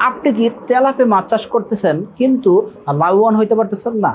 আপনি কি তেলাপিয়া মাছ চাষ করতেছেন কিন্তু লাভবান হইতে পারতেছেন না?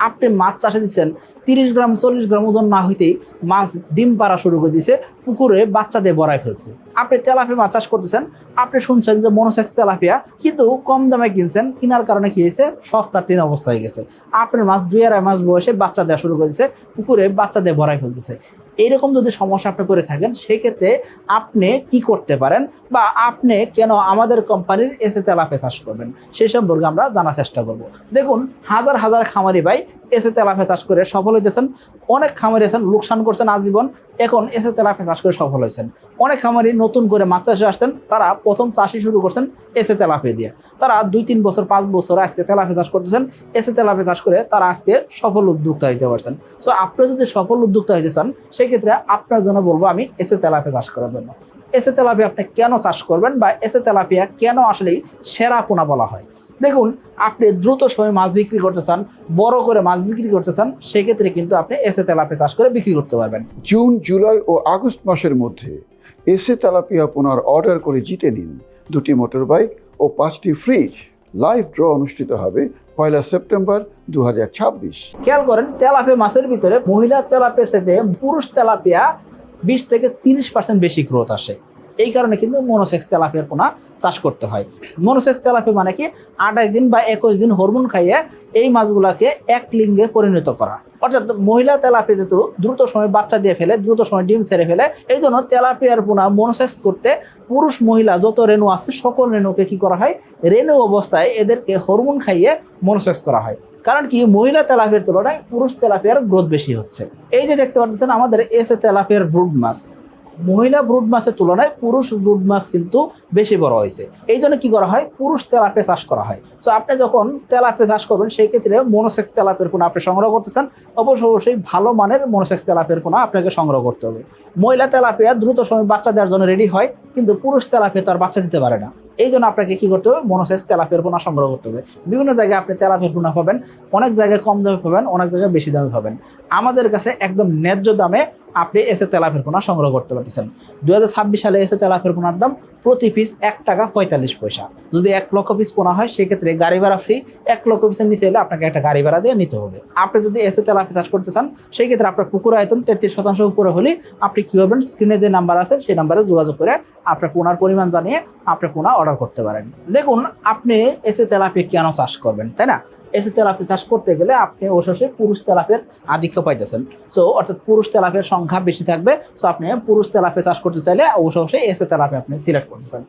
আপনি মাছ চাষে দিচ্ছেন 30 গ্রাম 40 গ্রাম ওজন না হইতেই মাছ ডিম পাড়া শুরু করে দিয়েছে, পুকুরে বাচ্চা দিয়ে ভরাই ফেলছে। আপনি তেলাপিয়া মাছ চাষ করতেছেন, আপনি শুনছেন যে মনোসেক্স তেলাপিয়া, কিন্তু কম দামে কিনছেন, কেনার কারণে কি হয়েছে, সস্তার তিন অবস্থা হয়ে গেছে। আপনার মাছ 2-2.5 মাস বয়সে বাচ্চা দেওয়া শুরু করে দিয়েছে, পুকুরে বাচ্চা দিয়ে ভরাই ফেলতেছে। এইরকম যদি সমস্যা আপনি করে থাকেন, সেক্ষেত্রে আপনি কি করতে পারেন বা আপনি কেন আমাদের কোম্পানির এসে তেলাপিয়া চাষ করবেন সেই সম্পর্কে আমরা জানার চেষ্টা করব। দেখুন, হাজার হাজার খামারি ভাই এসে তেলাপিয়া চাষ করে সফল হইতেছেন। অনেক খামারি আছেন লোকসান করছেন আজীবন, এখন এসে তেলাপিয়া চাষ করে সফল হয়েছেন। অনেক খামারি নতুন করে মাছ চাষে আসছেন, তারা প্রথম চাষই শুরু করছেন এসে তেলাপিয়া দিয়ে। তারা 2-3 বছর 5 বছর আজকে তেলাপিয়া চাষ করতেছেন, এসে তেলাপিয়া চাষ করে তারা আজকে সফল উদ্যোক্তা হইতে পারছেন। সো আপনি যদি সফল উদ্যোক্তা হইতে চান, সেক্ষেত্রে আপনার জন্য বলবো আমি এসে তেলাপিয়া চাষ করার জন্য। এসে তেলাপিয়া আপনি কেন চাষ করবেন বা এসে তেলাপিয়া কেন আসলেই সেরা পোনা বলা হয়। দেখুন, আপনি দ্রুত সময়ে মাছ বিক্রি করতে চান, বড় করে মাছ বিক্রি করতে চান, সেক্ষেত্রে কিন্তু আপনি এসে তেলাপিয়া চাষ করে বিক্রি করতে পারবেন। জুন, জুলাই ও আগস্ট মাসের মধ্যে এসে তেলাপিয়া পোনার অর্ডার করে জিতে নিন 2টি মোটর বাইক ও 5টি ফ্রিজ। লাইভ ড্র অনুষ্ঠিত হবে 1 সেপ্টেম্বর 2026। খেয়াল করেন, তেলাপিয়া মাছের ভিতরে মহিলা তেলাপিয়ার সাথে পুরুষ তেলাপিয়া 20 থেকে 30% বেশি গ্রোথ আসে। এই কারণে কিন্তু মনোসেক্স তেলাপিয়ার পোনা চাষ করতে হয়। মনোসেক্স তেলাপিয়া মানে কি, 28 দিন বা 21 দিন হরমোন খাইয়ে এই মাছগুলাকে এক লিঙ্গে পরিণত করা। অর্থাৎ মহিলা তেলাপিয়া যেহেতু দ্রুত সময় বাচ্চা দিয়ে ফেলে, দ্রুত সময় ডিম ছেড়ে ফেলে, এই জন্য তেলাপিয়ার পোনা মনোসেক্স করতে পুরুষ মহিলা যত রেণু আছে সকল রেণুকে কি করা হয়, রেণু অবস্থায় এদেরকে হরমোন খাইয়ে মনোসেক্স করা হয়। কারণ কি, মহিলা তেলাপিয়ার তুলনায় পুরুষ তেলাপিয়ার গ্রোথ বেশি হচ্ছে। এই যে দেখতে পাচ্ছেন আমাদের এসে তেলাপিয়ার ব্রুড মাছ, মহিলা ব্রুড মাছের তুলনায় পুরুষ ব্রুড মাছ কিন্তু বেশি বড় হয়েছে। এই জন্য কি করা হয়, পুরুষ তেলাপিয়া চাষ করা হয়। সো আপনি যখন তেলাপিয়া চাষ করবেন, সেই ক্ষেত্রে মনোসেক্স তেলাপিয়ার পোনা আপনি সংগ্রহ করতেছেন, অবশ্যই ভালো মানের মনোসেক্স তেলাপিয়ার পোনা আপনাকে সংগ্রহ করতে হবে। মহিলা তেলাপিয়া দ্রুত সময় বাচ্চা দেওয়ার জন্য রেডি হয়, কিন্তু পুরুষ তেলাপিয়া তো আর বাচ্চা দিতে পারে না। এই জন্য আপনাকে কি করতে হবে, মনোসেক্স তেলাপিয়ার পোনা সংগ্রহ করতে হবে। বিভিন্ন জায়গায় আপনি তেলাপিয়ার পোনা পাবেন, অনেক জায়গায় কম দামে পাবেন, অনেক জায়গায় বেশি দামে পাবেন। আমাদের কাছে একদম ন্যায্য দামে আপনি এসে তেলাপিয়ার পোনা সংগ্রহ করতে পারতেছেন। 2026 সালে এসে তেলাপিয়ার পোনার দাম প্রতি পিস 1 টাকা 45 পয়সা। যদি 1 লক্ষ পিস পোনা হয়, সেক্ষেত্রে গাড়ি ভাড়া ফ্রি। 1 লক্ষ পিসের নিচে হলে আপনাকে একটা গাড়ি ভাড়া দিয়ে নিতে হবে। আপনি যদি এসে তেলাপিয়া চাষ করতে চান, সেই ক্ষেত্রে আপনার পুকুর আয়তন 33% উপরে হলে আপনি কি করবেন, স্ক্রিনে যে নাম্বার আছে সেই নাম্বারে যোগাযোগ করে আপনার পোনার পরিমাণ জানিয়ে আপনার পোনা অর্ডার করতে পারেন। দেখুন, আপনি এসে তেলাপিয়া কেন চাষ করবেন, তাই না? এসে তেলাপিয়া চাষ করতে গেলে আপনি অবশ্যই পুরুষ তেলাপিয়ার আধিক্য পাইতেছেন। সো অর্থাৎ পুরুষ তেলাপিয়ার সংখ্যা বেশি থাকবে। সো আপনি পুরুষ তেলাপিয়া চাষ করতে চাইলে অবশ্যই এসে তেলাপিয়া আপনি সিলেক্ট করতেছেন।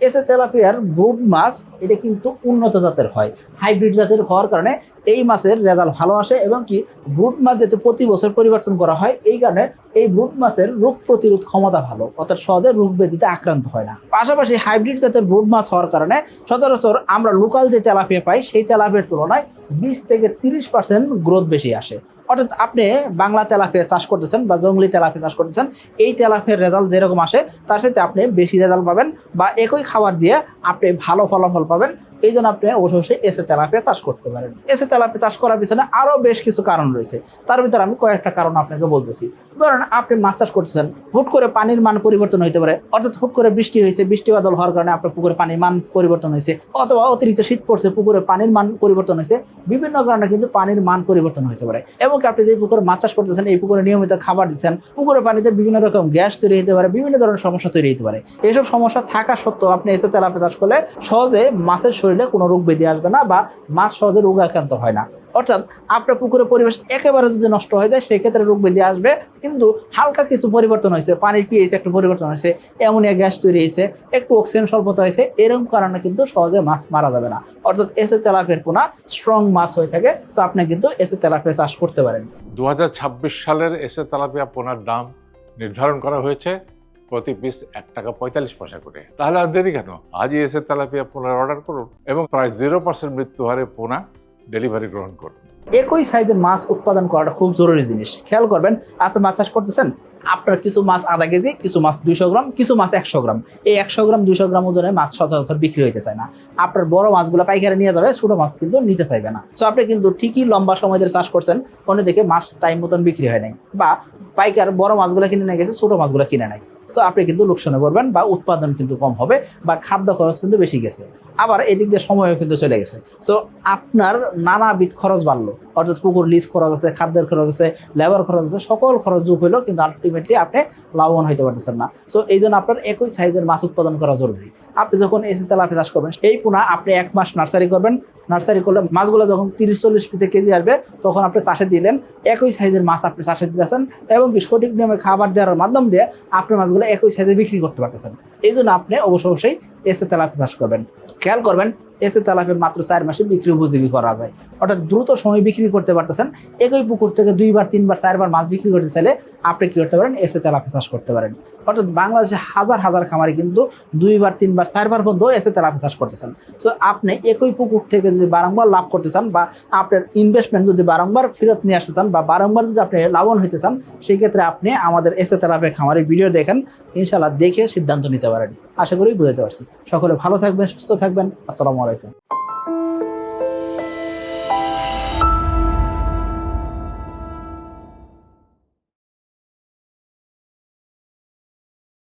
এসে তেলাপিয়ার ব্রুড মাছ এটা কিন্তু উন্নত জাতের হয়, হাইব্রিড জাতের হওয়ার কারণে এই মাছের রেজাল্ট ভালো আসে। এবং কি, ব্রুড মাছ যেহেতু প্রতি বছর পরিবর্তন করা হয়, এই কারণে এই ব্রুড মাছের রোগ প্রতিরোধ ক্ষমতা ভালো, অর্থাৎ সহজে রোগ ব্যাধিতে আক্রান্ত হয় না। পাশাপাশি হাইব্রিড জাতের ব্রুড মাছ হওয়ার কারণে সচরাচর আমরা লোকাল যে তেলাপিয়া পাই, সেই তেলাপিয়ার তুলনায় 20 থেকে 30% গ্রোথ বেশি আসে। অর্থাৎ আপনি বাংলা তেলাপিয়া চাষ করতেছেন বা জঙ্গলি তেলাপিয়া চাষ করতেছেন, এই তেলাপিয়ার রেজাল্ট যেরকম আসে তার সাথে আপনি বেশি রেজাল্ট পাবেন বা একই খাবার দিয়ে আপনি ভালো ফলাফল পাবেন। এই জন্য আপনি অবশ্যই এসে তেলাপিয়া চাষ করতে পারেন। এসে তেলাপিয়া চাষ করার পিছনে আরও বেশ কিছু কারণ রয়েছে, তার ভিতরে আমি কয়েকটা কারণ আপনাকে বলতেছি। ধরেন, আপনি মাছ চাষ করতেছেন, হুট করে পানির মান পরিবর্তন হতে পারে। অর্থাৎ হুট করে বৃষ্টি হয়েছে, বৃষ্টি বাদল হওয়ার কারণে আপনার পুকুরে পানির মান পরিবর্তন হয়েছে, অথবা অতিরিক্ত শীত পড়ছে, পুকুরে পানির মান পরিবর্তন হয়েছে। বিভিন্ন কারণে কিন্তু পানির মান পরিবর্তন হতে পারে। এবং আপনি যে পুকুরে মাছ চাষ করতেছেন, এই পুকুরে নিয়মিত খাবার দিচ্ছেন, পুকুরের পানিতে বিভিন্ন রকম গ্যাস তৈরি হতে পারে, বিভিন্ন ধরনের সমস্যা তৈরি হতে পারে। এইসব সমস্যা থাকা সত্ত্বেও আপনি এসে তেলাপিয়া চাষ করলে সহজে মাছের শরীরে কোনো রোগ ব্যাধি আসবে না বা মাছ সহজে রোগাক্রান্ত হয় না। অর্থাৎ আপনার পুকুরের পরিবেশ একেবারে যদি নষ্ট হয়ে যায়, সেক্ষেত্রে রোগ ব্যাধি আসবে। কিন্তু হালকা কিছু পরিবর্তন হয়েছে, পানির পিএইচ একটু পরিবর্তন হয়েছে, অ্যামোনিয়া গ্যাস তৈরি হয়েছে, একটু অক্সিজেন স্বল্পতা হয়েছে, এরকম কারণে কিন্তু সহজে মাছ মারা যাবে না। অর্থাৎ এসে তেলাপিয়ার পোনা স্ট্রং মাছ হয়ে থাকে। তো আপনি কিন্তু এসে তেলাপিয়া চাষ করতে পারেন। 2026 সালের এসে তেলাপিয়া পোনার দাম নির্ধারণ করা হয়েছে প্রতি পিস 1 টাকা 45 পয়সা করে। তাহলে আর দেরি কেন, আজই এসে তেলাপিয়া পোনার অর্ডার করুন এবং প্রায় 0% মৃত্যু হারে পোনা ডেলিভারি গ্রহণ করুন। একই সাইজের মাছ উৎপাদন করাটা খুব জরুরি জিনিস। খেয়াল করবেন, আপনি মাছ চাষ করতেছেন, আপনার কিছু মাছ আধা কেজি, কিছু মাছ 200 গ্রাম, কিছু মাছ 100 গ্রাম। এই 100 গ্রাম 200 গ্রাম ওজনের মাছ সচরাচর বিক্রি হইতে চায় না। আপনার বড় মাছগুলো পাইকারি নিয়ে যাবে, ছোটো মাছ কিন্তু নিতে চাইবে না। সো আপনি কিন্তু ঠিকই লম্বা সময় ধরে চাষ করছেন, অন্যদিকে মাছ টাইম মতন বিক্রি হয় নাই, বা পাইকার বড় মাছগুলো কিনে নিয়ে গেছে, ছোটো মাছগুলো কিনে নাই। সো আপনি কিন্তু লোকসানে পড়বেন বা উৎপাদন কিন্তু কম হবে বা খাদ্য খরচ কিন্তু বেশি গেছে। আবার এদিক দিয়ে সময়ও কিন্তু চলে গেছে। সো আপনার নানাবিধ খরচ বাড়লো, অর্থাৎ পুকুর লিজ খরচ আছে, খাদ্যের খরচ আছে, লেবার খরচ আছে, সকল খরচ যোগ হইলেও কিন্তু আলটিমেটলি আপনি লাভবান হইতে পারতেছেন না। সো এই জন্য আপনার একই সাইজের মাছ উৎপাদন করা জরুরি। আপনি যখন এসি তেলাপিয়া চাষ করবেন, এই পোনা আপনি 1 মাস নার্সারি করবেন। নার্সারি করলে মাছগুলো যখন 30-40 পিসে কেজি আসবে, তখন আপনি চাষে দিলেন, একই সাইজের মাছ আপনি চাষে দিতেছেন, এবং কি সঠিক নিয়মে খাবার দেওয়ার মাধ্যম দিয়ে আপনি মাছগুলো একই সাইজে বিক্রি করতে পারতেছেন। এই জন্য আপনি অবশ্যই এসি তেলাপিয়া চাষ করবেন। খেয়াল করবেন, এসি তেলাপিয়া মাত্র 4 মাসে বিক্রি উপযোগী করা যায়, অর্থাৎ দ্রুত সময় বিক্রি করতে পারতেছেন। একই পুকুর থেকে 2বার 3বার 4বার মাছ বিক্রি করতে চাইলে আপনি কি করতে পারেন, এসি তেলাপিয়া চাষ করতে পারেন। অর্থাৎ বাংলাদেশে হাজার হাজার খামারি কিন্তু 2বার 3বার 4বার পর্যন্ত এসি তেলাপিয়া চাষ করতেছেন। সো আপনি একই পুকুর থেকে যদি বারংবার লাভ করতে চান, বা আপনার ইনভেস্টমেন্ট যদি বারংবার ফেরত নিয়ে আসতে চান, বা বারংবার যদি আপনি লাভবান হইতে চান, সেই ক্ষেত্রে আপনি আমাদের এসি তেলাপিয়া খামারের ভিডিও দেখেন, ইনশাআল্লাহ দেখে সিদ্ধান্ত নিতে পারেন। আশা করি বুঝাতে পারছি। সকলে ভালো থাকবেন, সুস্থ থাকবেন। আসসালামু আলাইকুম।